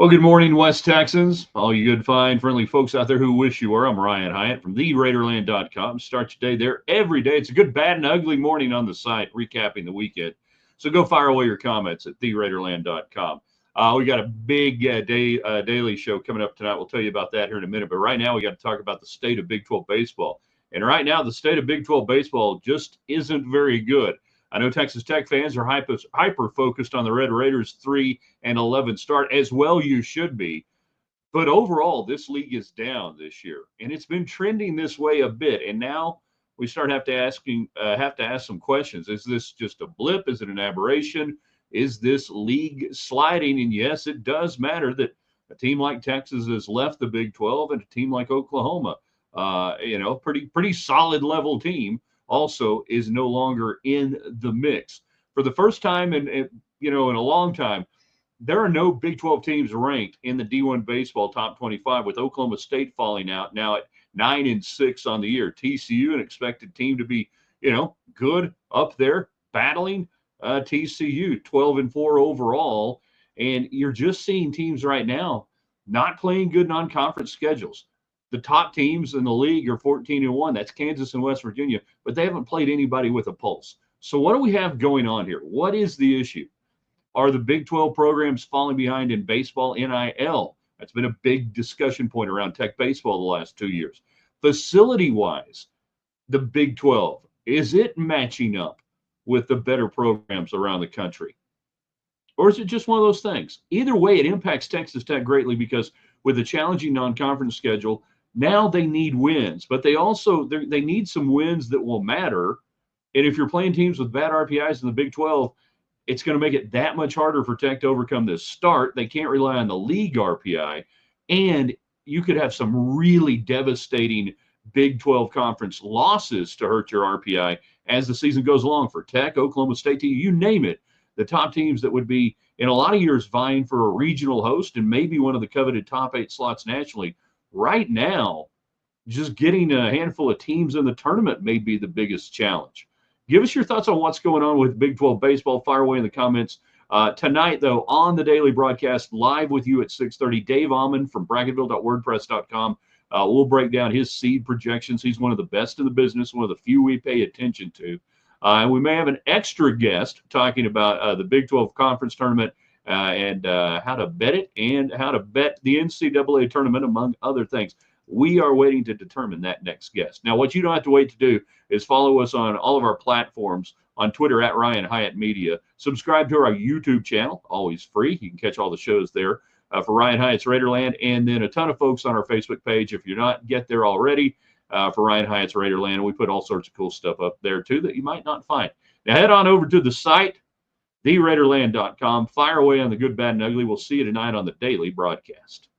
Well, good morning, West Texans. All you good, fine, friendly folks out there who wish you were. I'm Ryan Hyatt from Raiderland.com. Start your day there every day. It's a good, bad, and ugly morning on the site, recapping the weekend. So go fire away your comments at Raiderland.com. We got a big daily show coming up tonight. We'll tell you about that here in a minute. But right now, we got to talk about the state of Big 12 baseball. And right now, the state of Big 12 baseball just isn't very good. I know Texas Tech fans are hyper focused on the Red Raiders 3-11 start, as well you should be. But overall, this league is down this year, and it's been trending this way a bit. And now we start have to ask some questions. Is this just a blip? Is it an aberration? Is this league sliding? And yes, it does matter that a team like Texas has left the Big 12, and a team like Oklahoma, pretty solid level team, also is no longer in the mix. For the first time in a long time, there are no Big 12 teams ranked in the D1 baseball top 25, with Oklahoma State falling out now at 9-6 on the year. TCU, an expected team to be, good up there, battling. TCU 12-4 overall, and you're just seeing teams right now not playing good non-conference schedules. The top teams in the league are 14-1. That's Kansas and West Virginia, but they haven't played anybody with a pulse. So what do we have going on here? What is the issue? Are the Big 12 programs falling behind in baseball NIL? That's been a big discussion point around Tech baseball the last 2 years. Facility-wise, the Big 12, is it matching up with the better programs around the country? Or is it just one of those things? Either way, it impacts Texas Tech greatly because with a challenging non-conference schedule, now they need wins, but they need some wins that will matter. And if you're playing teams with bad RPIs in the Big 12, it's going to make it that much harder for Tech to overcome this start. They can't rely on the league RPI, and you could have some really devastating Big 12 conference losses to hurt your RPI as the season goes along for Tech, Oklahoma State, you name it. The top teams that would be in a lot of years vying for a regional host and maybe one of the coveted top 8 slots nationally. Right now, just getting a handful of teams in the tournament may be the biggest challenge. Give us your thoughts on what's going on with Big 12 baseball. Fire away in the comments. Tonight, though, on the daily broadcast, live with you at 6:30, Dave Almond from bracketville.wordpress.com. We'll break down his seed projections. He's one of the best in the business, one of the few we pay attention to. And we may have an extra guest talking about the Big 12 conference tournament and how to bet it and how to bet the NCAA tournament, among other things. We are waiting to determine that next guest. Now, what you don't have to wait to do is follow us on all of our platforms, on Twitter at Ryan Hyatt Media. Subscribe to our YouTube channel, always free. You can catch all the shows there for Ryan Hyatt's Raiderland, and then a ton of folks on our Facebook page. If you're not get there already, for Ryan Hyatt's Raiderland, and we put all sorts of cool stuff up there too that you might not find. Now head on over to the site, theraiderland.com. Fire away on the good, bad, and ugly. We'll see you tonight on the daily broadcast.